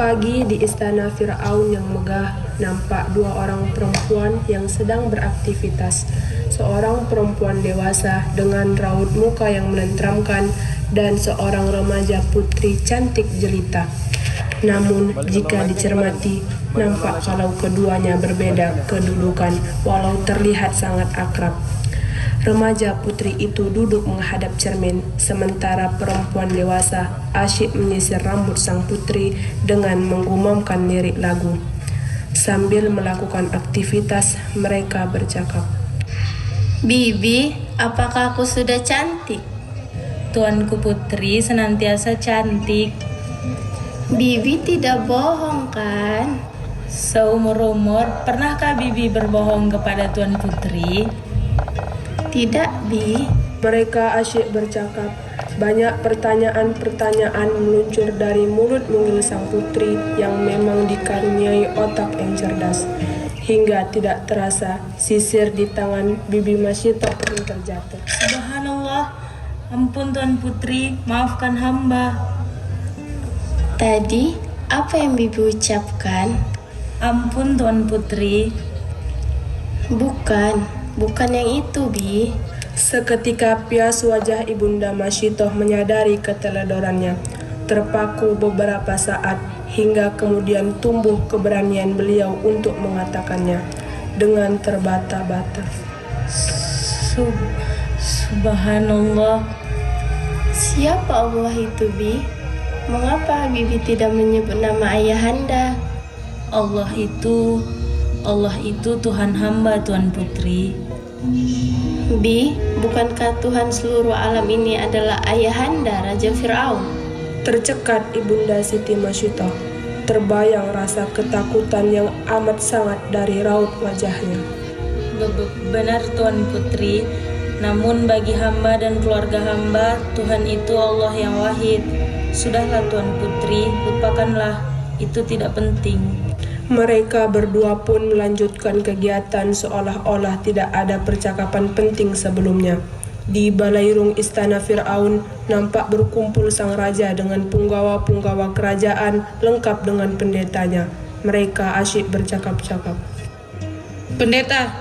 Pagi di istana Fir'aun yang megah, nampak dua orang perempuan yang sedang beraktivitas. Seorang perempuan dewasa dengan raut muka yang menenteramkan dan seorang remaja putri cantik jelita. Namun jika dicermati, nampak kalau keduanya berbeda kedudukan walau terlihat sangat akrab. Remaja putri itu duduk menghadap cermin, sementara perempuan dewasa asyik menyisir rambut sang putri dengan menggumamkan lirik lagu. Sambil melakukan aktivitas, mereka bercakap. Bibi, apakah aku sudah cantik? Tuanku putri senantiasa cantik. Bibi tidak bohong kan? Seumur-umur, pernahkah Bibi berbohong kepada Tuan Putri? Tidak, Bi. Mereka asyik bercakap. Banyak pertanyaan-pertanyaan meluncur dari mulut mungil sang putri yang memang dikaruniai otak yang cerdas. Hingga tidak terasa sisir di tangan Bibi Masyitoh pun terjatuh. Subhanallah, ampun Tuan Putri, maafkan hamba. Tadi, apa yang Bibi ucapkan? Ampun Tuan Putri. Bukan yang itu, Bi. Seketika pias wajah Ibunda Masyitoh menyadari keteledorannya. Terpaku beberapa saat hingga kemudian tumbuh keberanian beliau untuk mengatakannya dengan terbata-bata. Subhanallah. Siapa Allah itu, Bi? Mengapa Bibi tidak menyebut nama ayahanda? Allah itu Tuhan hamba Tuan Putri. Bi, bukankah Tuhan seluruh alam ini adalah ayahanda Raja Fir'aun? Tercekat Ibunda Siti Masyitoh. Terbayang rasa ketakutan yang amat sangat dari raut wajahnya. Benar Tuan Putri, namun bagi hamba dan keluarga hamba, Tuhan itu Allah yang wahid. Sudahlah Tuan Putri, lupakanlah, itu tidak penting. Mereka berdua pun melanjutkan kegiatan seolah-olah tidak ada percakapan penting sebelumnya. Di balairung istana Fir'aun nampak berkumpul sang raja dengan punggawa-punggawa kerajaan lengkap dengan pendetanya. Mereka asyik bercakap-cakap. Pendeta,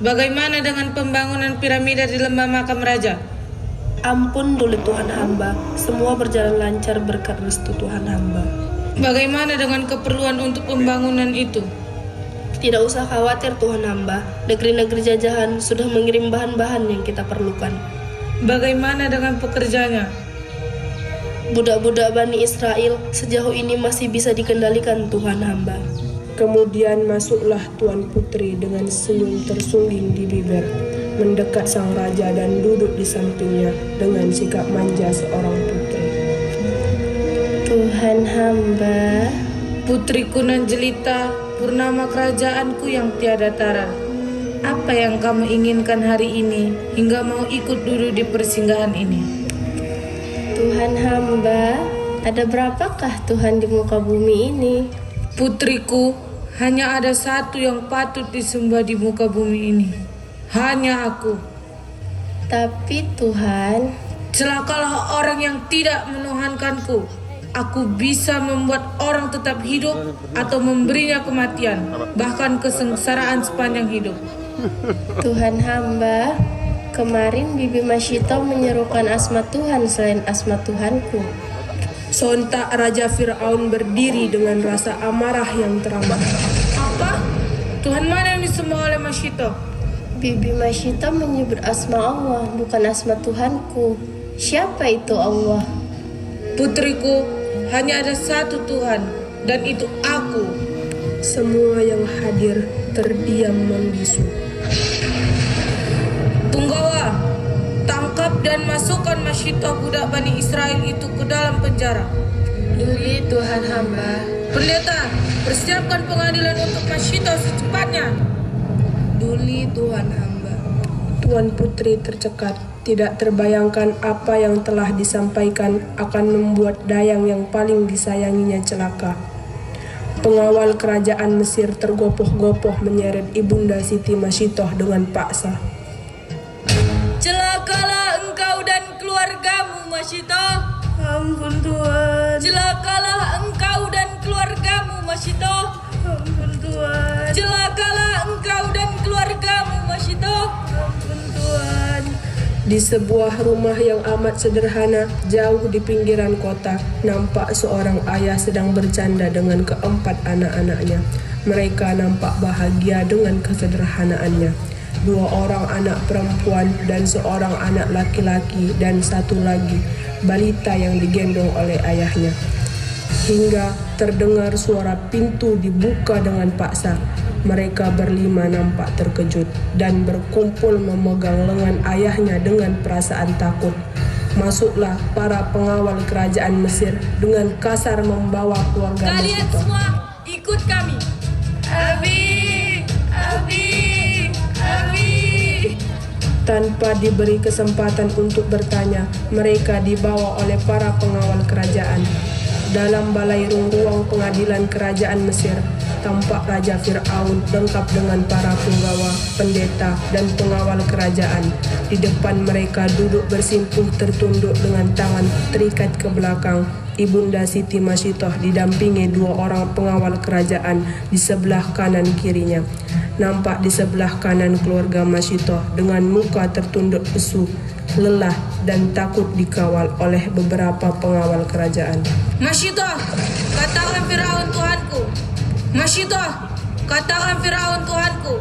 bagaimana dengan pembangunan piramida di lembah makam raja? Ampun dulu Tuhan hamba, semua berjalan lancar berkat restu Tuhan hamba. Bagaimana dengan keperluan untuk pembangunan itu? Tidak usah khawatir Tuhan hamba, negeri-negeri jajahan sudah mengirim bahan-bahan yang kita perlukan. Bagaimana dengan pekerjanya? Budak-budak Bani Israel sejauh ini masih bisa dikendalikan Tuhan hamba. Kemudian masuklah Tuan Putri dengan senyum tersungging di bibir, mendekat sang raja dan duduk di sampingnya dengan sikap manja seorang putri. Tuhan hamba, Putriku nan jelita, purnama kerajaanku yang tiada tara. Apa yang kamu inginkan hari ini hingga mau ikut duduk di persinggahan ini? Tuhan hamba, ada berapakah Tuhan di muka bumi ini? Putriku, hanya ada satu yang patut disembah di muka bumi ini. Hanya aku. Tapi Tuhan, Celakalah orang yang tidak menuhankanku. Aku bisa membuat orang tetap hidup atau memberinya kematian, bahkan kesengsaraan sepanjang hidup. Tuhan hamba, kemarin Bibi Masyitoh menyerukan asma Tuhan selain asma Tuhanku. Sontak Raja Fir'aun berdiri dengan rasa amarah yang teramat. Apa? Tuhan mana yang disembah oleh Masyitoh? Bibi Masyitoh menyebut asma Allah, bukan asma Tuhanku. Siapa itu Allah? Putriku, hanya ada satu Tuhan, dan itu aku. Semua yang hadir terdiam membisu. Punggawa, tangkap dan masukkan Masyitoh budak Bani Israel itu ke dalam penjara. Duli Tuhan hamba. Pendeta, persiapkan pengadilan untuk Masyitoh secepatnya. Duli Tuhan hamba. Tuan Putri tercekat. Tidak terbayangkan apa yang telah disampaikan akan membuat dayang yang paling disayanginya celaka. Pengawal kerajaan Mesir tergopoh-gopoh menyeret Ibunda Siti Masyitoh dengan paksa. Celakalah engkau dan keluargamu, Masyitoh. Ampun Tuhan. Celakalah engkau dan keluargamu. Masyito. Ampun Tuhan. Celakalah engkau dan keluargamu, Masyito. Ampun Tuhan. Di sebuah rumah yang amat sederhana, jauh di pinggiran kota, nampak seorang ayah sedang bercanda dengan keempat anak-anaknya. Mereka nampak bahagia dengan kesederhanaannya. 2 orang anak perempuan dan seorang anak laki-laki dan satu lagi balita yang digendong oleh ayahnya. Hingga terdengar suara pintu dibuka dengan paksa. Mereka berlima nampak terkejut dan berkumpul memegang lengan ayahnya dengan perasaan takut. Masuklah para pengawal kerajaan Mesir dengan kasar membawa keluarga Kalian Masyito. semua ikut kami. Abi. Tanpa diberi kesempatan untuk bertanya, mereka dibawa oleh para pengawal kerajaan. Dalam balai ruang pengadilan kerajaan Mesir, tampak Raja Fir'aun lengkap dengan para penggawa, pendeta, dan pengawal kerajaan. Di depan mereka duduk bersimpuh tertunduk dengan tangan terikat ke belakang. Ibunda Siti Masyitoh didampingi 2 orang pengawal kerajaan di sebelah kanan kirinya. Nampak di sebelah kanan keluarga Masyitoh dengan muka tertunduk lesu, lelah dan takut dikawal oleh beberapa pengawal kerajaan. Masyito, katakan Firaun Tuhanku. Masyito, katakan Firaun Tuhanku.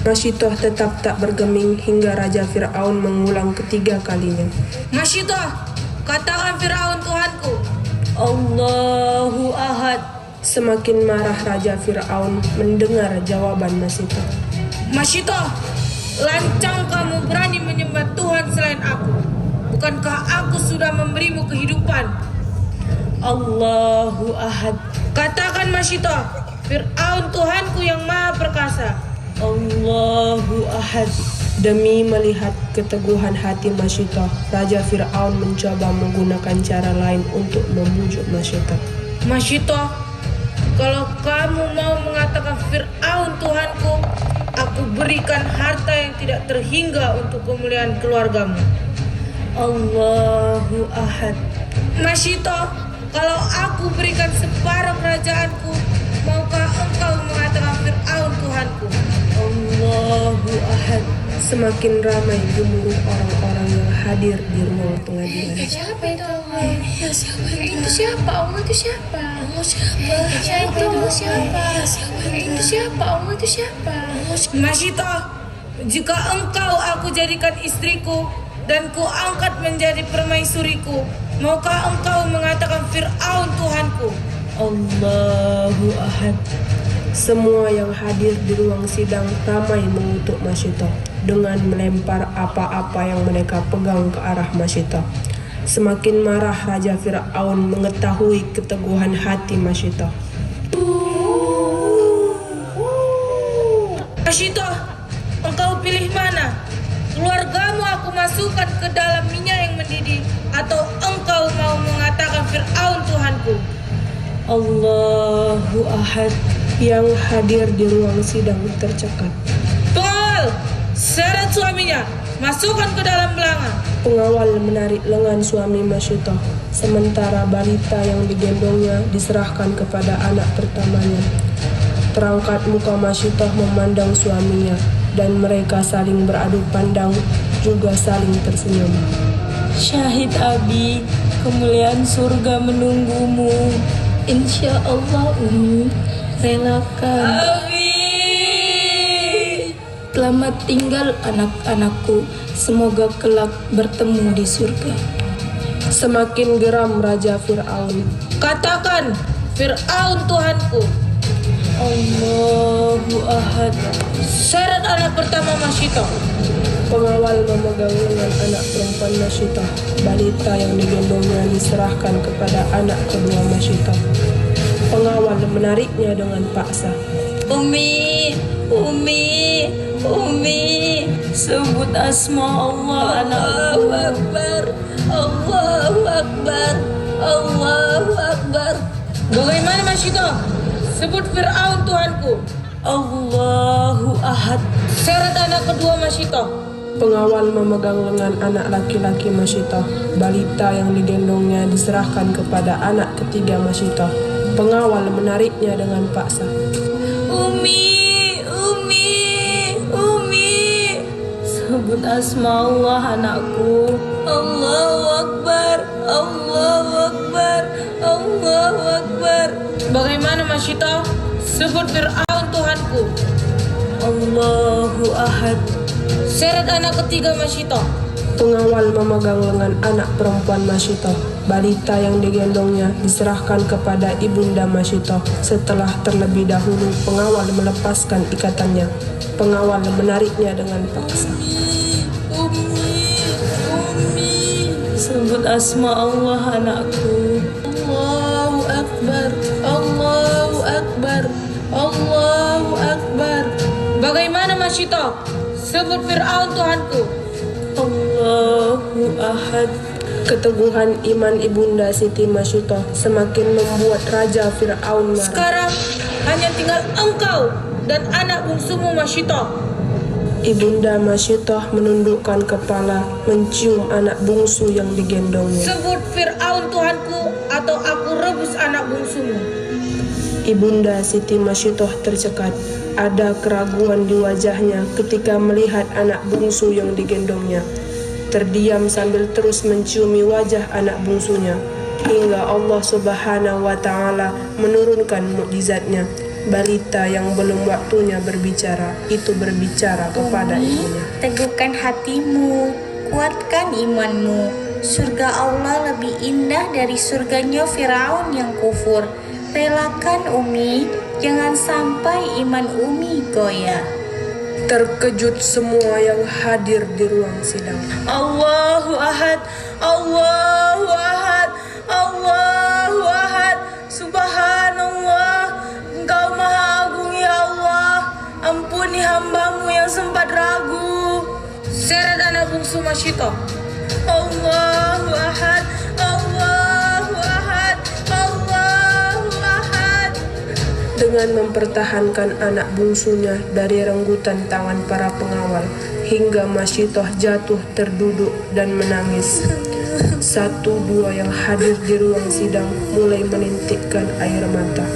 Masyitoh tetap tak bergeming hingga Raja Fir'aun mengulang ketiga kalinya. Masyito, katakan Firaun Tuhanku. Allahu Ahad. Semakin marah Raja Fir'aun mendengar jawaban Masyitoh. Masyito, lancang kamu berani menyembah Tuhan selain aku. Bukankah aku sudah memberimu kehidupan? Allahu Ahad. Katakan Masyito, Fir'aun Tuhanku yang maha perkasa. Allahu Ahad. Demi melihat keteguhan hati Masyitoh, Raja Fir'aun mencoba menggunakan cara lain untuk membujuk Masyitoh. Masyito, kalau kamu mau mengatakan Fir'aun Tuhanku, aku berikan harta yang tidak terhingga untuk kemuliaan keluargamu. Allahu Ahad. Masyito, kalau aku berikan separuh kerajaanku, maukah engkau mengatakan Fir'aun Tuhanku? Allahu Ahad. Semakin ramai gemuruh orang-orang yang hadir di ruang pengadilan. Siapa itu Allah? Itu siapa? Allah itu siapa? Allah siapa? Siapa itu Allah siapa? Itu siapa? Allah itu siapa? Masyito, jika engkau aku jadikan istriku dan ku angkat menjadi permaisuriku, maukah engkau mengatakan Fir'aun Tuhanku? Allahu Ahad. Semua yang hadir di ruang sidang ramai mengutuk Masyitoh dengan melempar apa-apa yang mereka pegang ke arah Masyitoh. Semakin marah Raja Fir'aun mengetahui keteguhan hati Masyitoh. Masyito, engkau pilih mana? Keluargamu aku masukkan ke dalam minyak yang mendidih, atau engkau mau mengatakan Fir'aun Tuhanku? Allahu Ahad. Yang hadir di ruang sidang tercekat. Pengawal, seret suaminya, masukkan ke dalam belanga. Pengawal menarik lengan suami Masyitoh, sementara balita yang digendongnya diserahkan kepada anak pertamanya. Terangkat muka Masyitoh memandang suaminya, dan mereka saling beradu pandang, juga saling tersenyum. Syahid Abi, kemuliaan surga menunggumu. Insya Allah relakan. Abi. Selamat tinggal anak-anakku. Semoga kelak bertemu di surga. Semakin geram Raja Fir'aun. Katakan Fir'aun Tuhanku. Allahu Ahad. Seret anak pertama Masyito. Pengawal memegang lengan anak perempuan Masyitoh. Balita yang digendongnya diserahkan kepada anak kedua Masyitoh. Pengawal menariknya dengan paksa. Umi, sebut asma Allah anakku. Allahu Akbar, Allahu Akbar, Allahu Akbar. Bagaimana Masyito? Sebut Fir'aun Tuhanku. Allahu Ahad. Seret anak kedua Masyito. Pengawal memegang lengan anak laki-laki Masyitoh. Balita yang digendongnya diserahkan kepada anak ketiga Masyitoh. Pengawal menariknya dengan paksa. Umi, Umi, Umi. Sebut asma Allah anakku. Allahu Akbar, Allahu Akbar, Allahu Akbar. Bagaimana Masyito? Sebut Fir'aun Tuhanku. Allahu Ahad. Seret anak ketiga Masyito. Pengawal memegang lengan anak perempuan Masyito. Balita yang digendongnya diserahkan kepada ibunda Masyito. Setelah terlebih dahulu pengawal melepaskan ikatannya. Pengawal menariknya dengan paksa. Sebut asma Allah anakku. Allahu Akbar, Allahu Akbar, Allahu Akbar. Bagaimana Masyito? Sebut Fir'aun Tuhanku. Allahu Ahad. Keteguhan iman ibunda Siti Masyito semakin membuat Raja Fir'aun marah. Sekarang hanya tinggal engkau dan anak bungsumu Masyito. Ibunda Masyito menundukkan kepala mencium anak bungsu yang digendongnya. Sebut Fir'aun Tuhanku atau aku rebus anak bungsumu. Ibunda Siti Masyito tercekat. Ada keraguan di wajahnya ketika melihat anak bungsu yang digendongnya. Terdiam sambil terus menciumi wajah anak bungsunya. Hingga Allah Subhanahu wa Ta'ala menurunkan mukjizatnya. Balita yang belum waktunya berbicara itu berbicara kepada ibunya. Teguhkan hatimu, kuatkan imanmu. Surga Allah lebih indah dari surganya Firaun yang kufur. Relakan Umi, jangan sampai iman Umi goyah. Terkejut semua yang hadir di ruang sidang. Allahu Ahad, Allahu Ahad, Allahu Ahad. Subhanallah, Engkau Maha Agung ya Allah. Ampuni hambamu yang sempat ragu. Seret anak bungsu Masyito. Allahu Ahad, Allahu Ahad, Allahu Ahad. Dengan mempertahankan anak bungsunya dari renggutan tangan para pengawal hingga Masyito jatuh terduduk dan menangis. Satu dua yang hadir di ruang sidang mulai menitikkan air mata.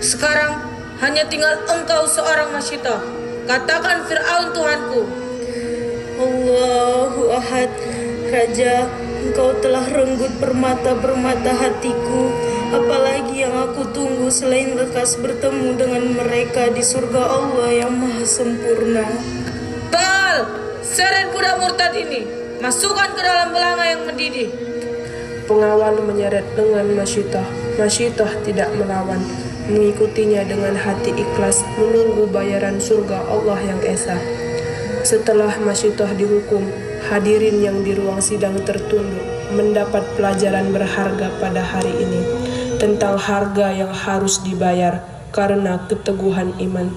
Sekarang hanya tinggal engkau seorang Masyito. Katakan Fir'aun Tuhanku. Allahu Ahad. Raja, Engkau telah renggut permata-permata hatiku. Apalagi yang aku tunggu selain lekas bertemu dengan mereka di surga Allah yang maha sempurna. Baal, seret budak murtad ini. Masukkan ke dalam belanga yang mendidih. Pengawal menyeret lengan Masyito. Masyito tidak melawan, mengikutinya dengan hati ikhlas menunggu bayaran surga Allah yang esa. Setelah Masyito dihukum, hadirin yang di ruang sidang tertunduk mendapat pelajaran berharga pada hari ini tentang harga yang harus dibayar karena keteguhan iman.